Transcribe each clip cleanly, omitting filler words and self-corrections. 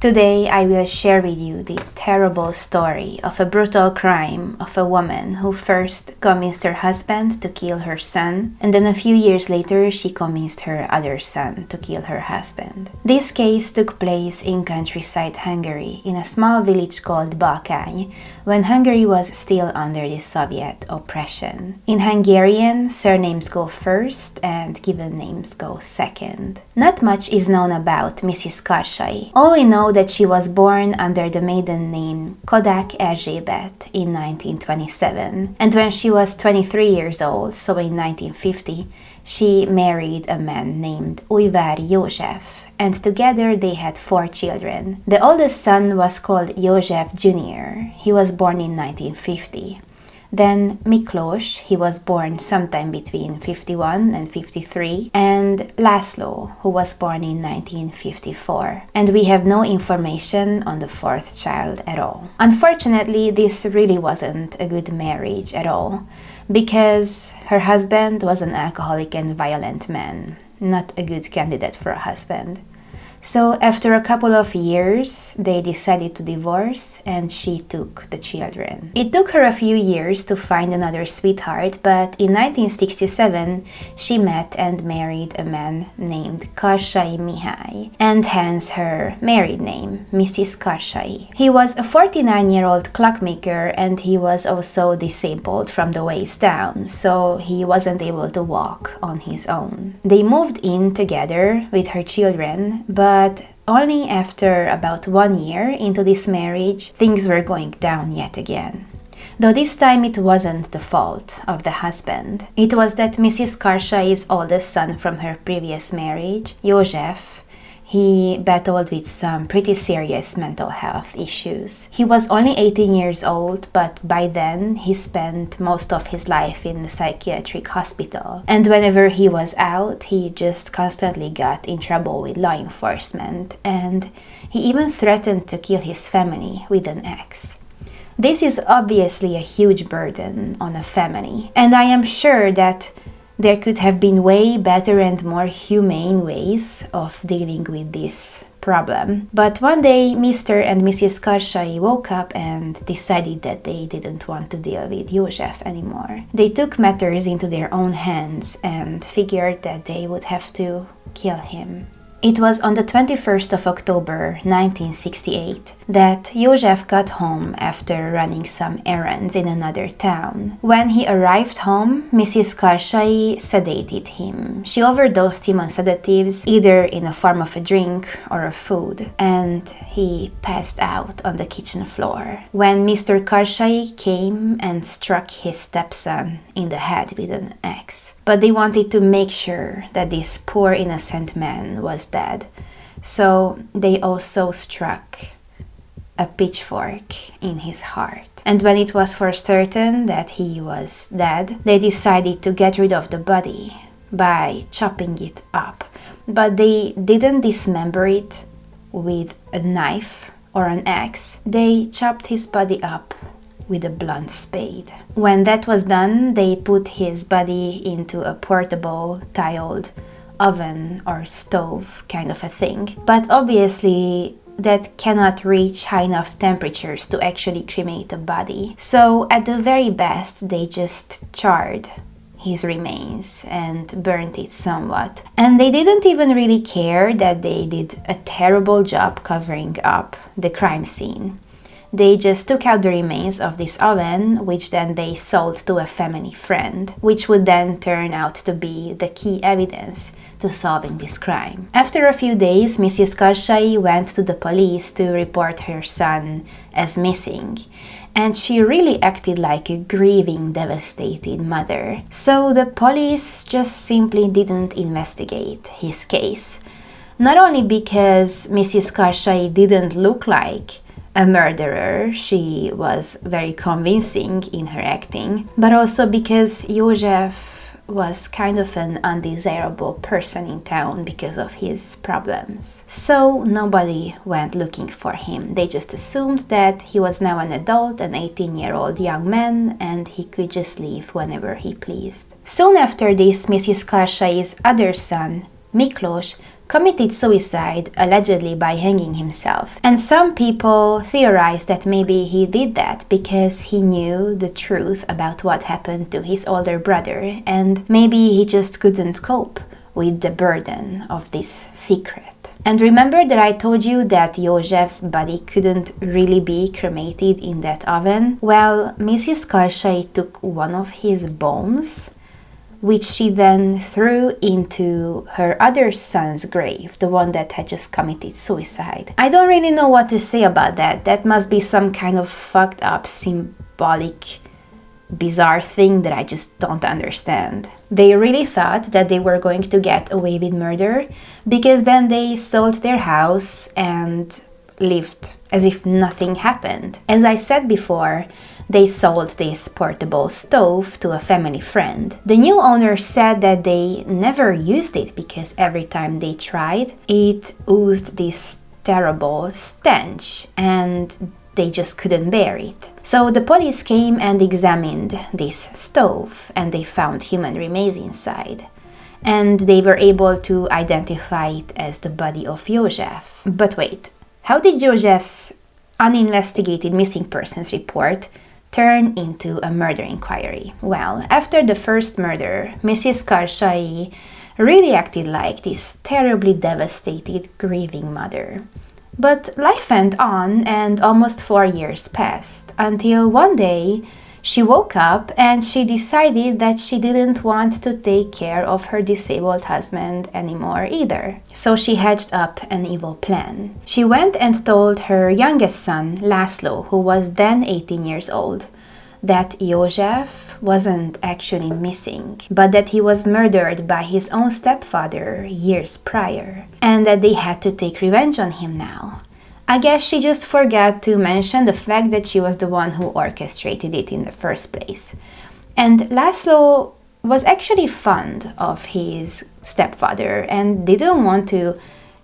Today I will share with you the terrible story of a brutal crime of a woman who first convinced her husband to kill her son, and then a few years later she convinced her other son to kill her husband. This case took place in countryside Hungary, in a small village called Balkány, when Hungary was still under the Soviet oppression. In Hungarian, surnames go first and given names go second. Not much is known about Mrs. Karsai. All we know that she was born under the maiden name Kodak Erzsébet in 1927, and when she was 23 years old, so in 1950, she married a man named Ujvár József, and together they had 4 children. The oldest son was called József Jr. He was born in 1950. Then Miklós, he was born sometime between 51 and 53, and László, who was born in 1954. And we have no information on the 4th child at all. Unfortunately, this really wasn't a good marriage at all, because her husband was an alcoholic and violent man, not a good candidate for a husband. So after a couple of years, they decided to divorce and she took the children. It took her a few years to find another sweetheart, but in 1967 she met and married a man named Karsai Mihály, and hence her married name, Mrs. Karsai. He was a 49-year-old clockmaker and he was also disabled from the waist down, so he wasn't able to walk on his own. They moved in together with her children, but only after about 1 year into this marriage, things were going down yet again. Though this time it wasn't the fault of the husband. It was that Mrs. Karsai's oldest son from her previous marriage, József, he battled with some pretty serious mental health issues. He was only 18 years old, but by then he spent most of his life in a psychiatric hospital. And whenever he was out, he just constantly got in trouble with law enforcement, and he even threatened to kill his family with an axe. This is obviously a huge burden on a family, and I am sure that there could have been way better and more humane ways of dealing with this problem. But one day, Mr. and Mrs. Karsai woke up and decided that they didn't want to deal with József anymore. They took matters into their own hands and figured that they would have to kill him. It was on the 21st of October 1968 that József got home after running some errands in another town. When he arrived home, Mrs. Karsai sedated him. She overdosed him on sedatives, either in the form of a drink or a food, and he passed out on the kitchen floor. When Mr. Karsai came and struck his stepson in the head with an axe. But they wanted to make sure that this poor innocent man was dead, so they also struck a pitchfork in his heart. And when it was for certain that he was dead, they decided to get rid of the body by chopping it up. But they didn't dismember it with a knife or an axe. They chopped his body up with a blunt spade. When that was done, they put his body into a portable tiled oven or stove kind of a thing. But obviously that cannot reach high enough temperatures to actually cremate a body. So at the very best, they just charred his remains and burnt it somewhat. And they didn't even really care that they did a terrible job covering up the crime scene. They just took out the remains of this oven, which then they sold to a family friend, which would then turn out to be the key evidence to solving this crime. After a few days, Mrs. Karsai went to the police to report her son as missing, and she really acted like a grieving, devastated mother. So the police just simply didn't investigate his case. Not only because Mrs. Karsai didn't look like a murderer, she was very convincing in her acting, but also because József was kind of an undesirable person in town because of his problems. So nobody went looking for him. They just assumed that he was now an adult, an 18-year-old young man, and he could just leave whenever he pleased. Soon after this, Mrs. Karsai's other son, Miklós, committed suicide, allegedly by hanging himself. And some people theorized that maybe he did that because he knew the truth about what happened to his older brother, and maybe he just couldn't cope with the burden of this secret. And remember that I told you that József's body couldn't really be cremated in that oven? Well, Mrs. Karsai took one of his bones, which she then threw into her other son's grave, the one that had just committed suicide. I don't really know what to say about that. That must be some kind of fucked up, symbolic, bizarre thing that I just don't understand. They really thought that they were going to get away with murder because then they sold their house and lived as if nothing happened. As I said before, they sold this portable stove to a family friend. The new owner said that they never used it because every time they tried, it oozed this terrible stench and they just couldn't bear it. So the police came and examined this stove and they found human remains inside. And they were able to identify it as the body of József. But wait, how did József's uninvestigated missing persons report turn into a murder inquiry? Well, after the first murder, Mrs. Karsai really acted like this terribly devastated, grieving mother. But life went on and almost 4 years passed until one day she woke up and she decided that she didn't want to take care of her disabled husband anymore either. So she hatched up an evil plan. She went and told her youngest son, László, who was then 18 years old, that József wasn't actually missing, but that he was murdered by his own stepfather years prior, and that they had to take revenge on him now. I guess she just forgot to mention the fact that she was the one who orchestrated it in the first place. And László was actually fond of his stepfather and didn't want to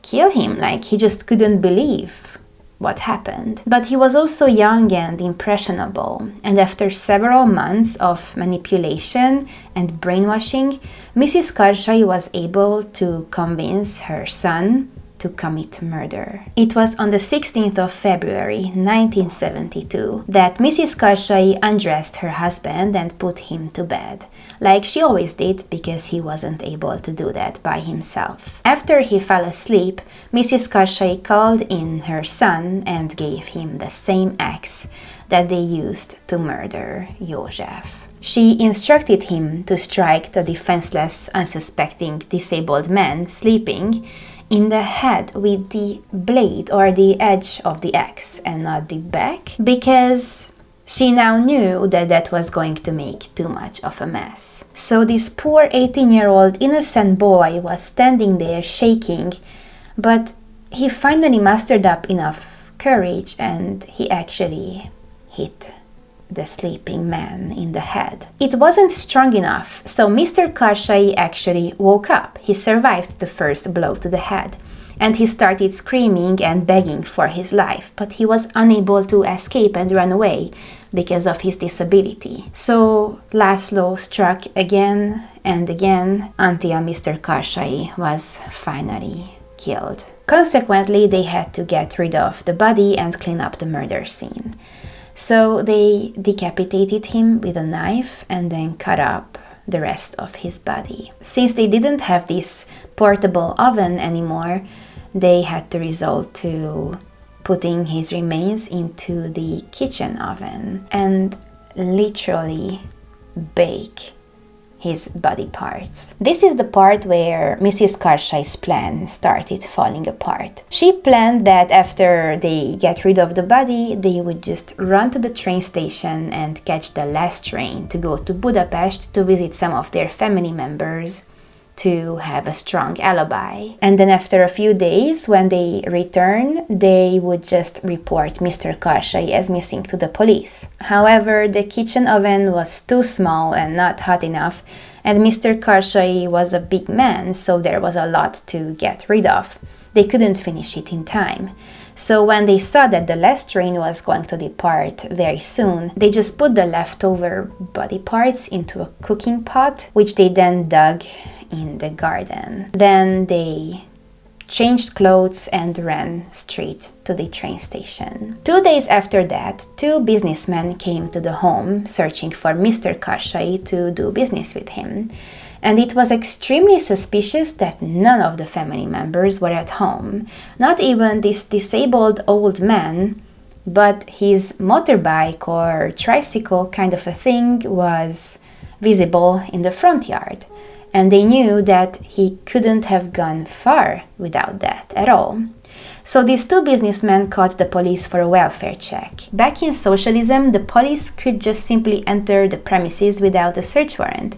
kill him, like he just couldn't believe what happened. But he was also young and impressionable, and after several months of manipulation and brainwashing, Mrs. Karsai was able to convince her son to commit murder. It was on the 16th of February 1972 that Mrs. Karsai undressed her husband and put him to bed, like she always did because he wasn't able to do that by himself. After he fell asleep, Mrs. Karsai called in her son and gave him the same axe that they used to murder József. She instructed him to strike the defenseless, unsuspecting, disabled man sleeping in the head with the blade or the edge of the axe and not the back, because she now knew that that was going to make too much of a mess. So this poor 18-year-old innocent boy was standing there shaking, but he finally mustered up enough courage and he actually hit the sleeping man in the head. It wasn't strong enough, so Mr. Karsai actually woke up. He survived the first blow to the head, and he started screaming and begging for his life, but he was unable to escape and run away because of his disability. So László struck again and again until Mr. Karsai was finally killed. Consequently, they had to get rid of the body and clean up the murder scene. So they decapitated him with a knife and then cut up the rest of his body. Since they didn't have this portable oven anymore, they had to resort to putting his remains into the kitchen oven and literally bake his body parts. This is the part where Mrs. Karsai's plan started falling apart. She planned that after they get rid of the body, they would just run to the train station and catch the last train to go to Budapest to visit some of their family members to have a strong alibi. And then after a few days, when they return, they would just report Mr. Karsai as missing to the police. However, the kitchen oven was too small and not hot enough, and Mr. Karsai was a big man, so there was a lot to get rid of. They couldn't finish it in time. So when they saw that the last train was going to depart very soon, they just put the leftover body parts into a cooking pot, which they then dug in the garden. Then they changed clothes, and ran straight to the train station. 2 days after that, 2 businessmen came to the home searching for Mr. Karshai to do business with him. And it was extremely suspicious that none of the family members were at home. Not even this disabled old man, but his motorbike or tricycle kind of a thing was visible in the front yard. And they knew that he couldn't have gone far without that at all. So these 2 businessmen called the police for a welfare check. Back in socialism, the police could just simply enter the premises without a search warrant.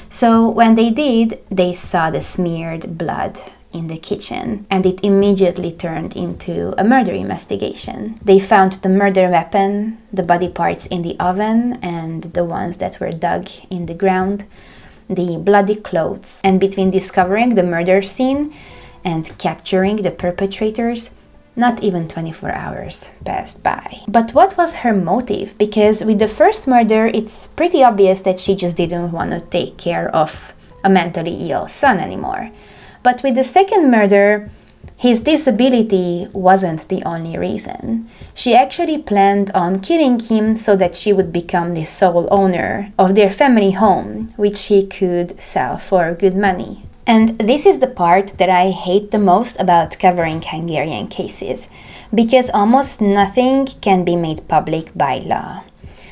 So when they did, they saw the smeared blood in the kitchen, and it immediately turned into a murder investigation. They found the murder weapon, the body parts in the oven, and the ones that were dug in the ground, the bloody clothes. And between discovering the murder scene and capturing the perpetrators, not even 24 hours passed by. But what was her motive? Because with the first murder, it's pretty obvious that she just didn't want to take care of a mentally ill son anymore. But with the second murder, his disability wasn't the only reason. She actually planned on killing him so that she would become the sole owner of their family home, which he could sell for good money. And this is the part that I hate the most about covering Hungarian cases, because almost nothing can be made public by law.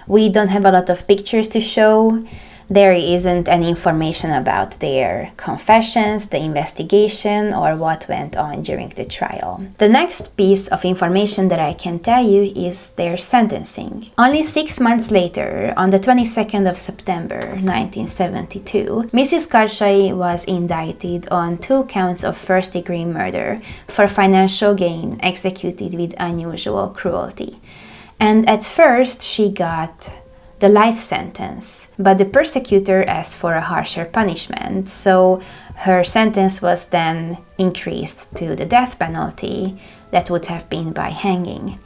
We don't have a lot of pictures to show. There isn't any information about their confessions, the investigation, or what went on during the trial. The next piece of information that I can tell you is their sentencing. Only 6 months later, on the 22nd of September 1972, Mrs. Karshai was indicted on 2 counts of first-degree murder for financial gain executed with unusual cruelty. And at first, she got the life sentence, but the prosecutor asked for a harsher punishment, so her sentence was then increased to the death penalty that would have been by hanging.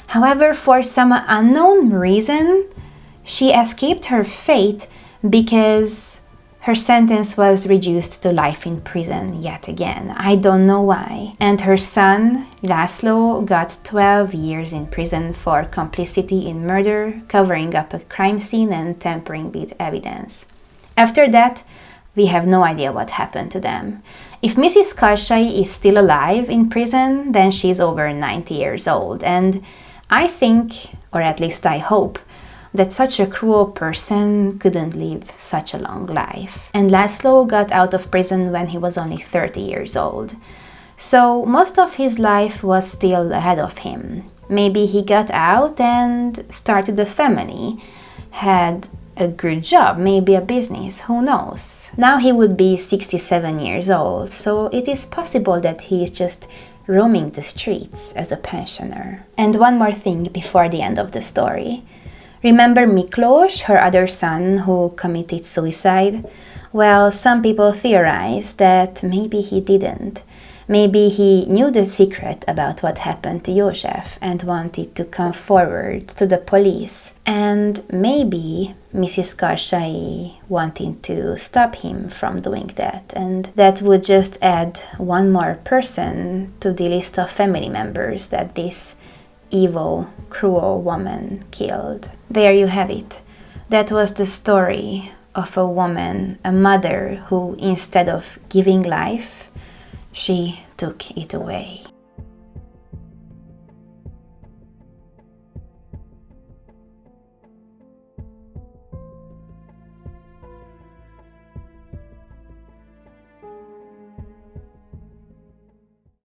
However, for some unknown reason, she escaped her fate because her sentence was reduced to life in prison yet again. I don't know why. And her son, Laszlo, got 12 years in prison for complicity in murder, covering up a crime scene, and tampering with evidence. After that, we have no idea what happened to them. If Mrs. Karshai is still alive in prison, then she's over 90 years old. And I think, or at least I hope, that such a cruel person couldn't live such a long life. And Laszlo got out of prison when he was only 30 years old. So most of his life was still ahead of him. Maybe he got out and started a family, had a good job, maybe a business, who knows. Now he would be 67 years old, so it is possible that he is just roaming the streets as a pensioner. And one more thing before the end of the story. Remember Miklos, her other son, who committed suicide? Well, some people theorize that maybe he didn't. Maybe he knew the secret about what happened to József and wanted to come forward to the police. And maybe Mrs. Karshai wanted to stop him from doing that. And that would just add one more person to the list of family members that this evil, cruel woman killed. There you have it. That was the story of a woman, a mother who, instead of giving life, she took it away.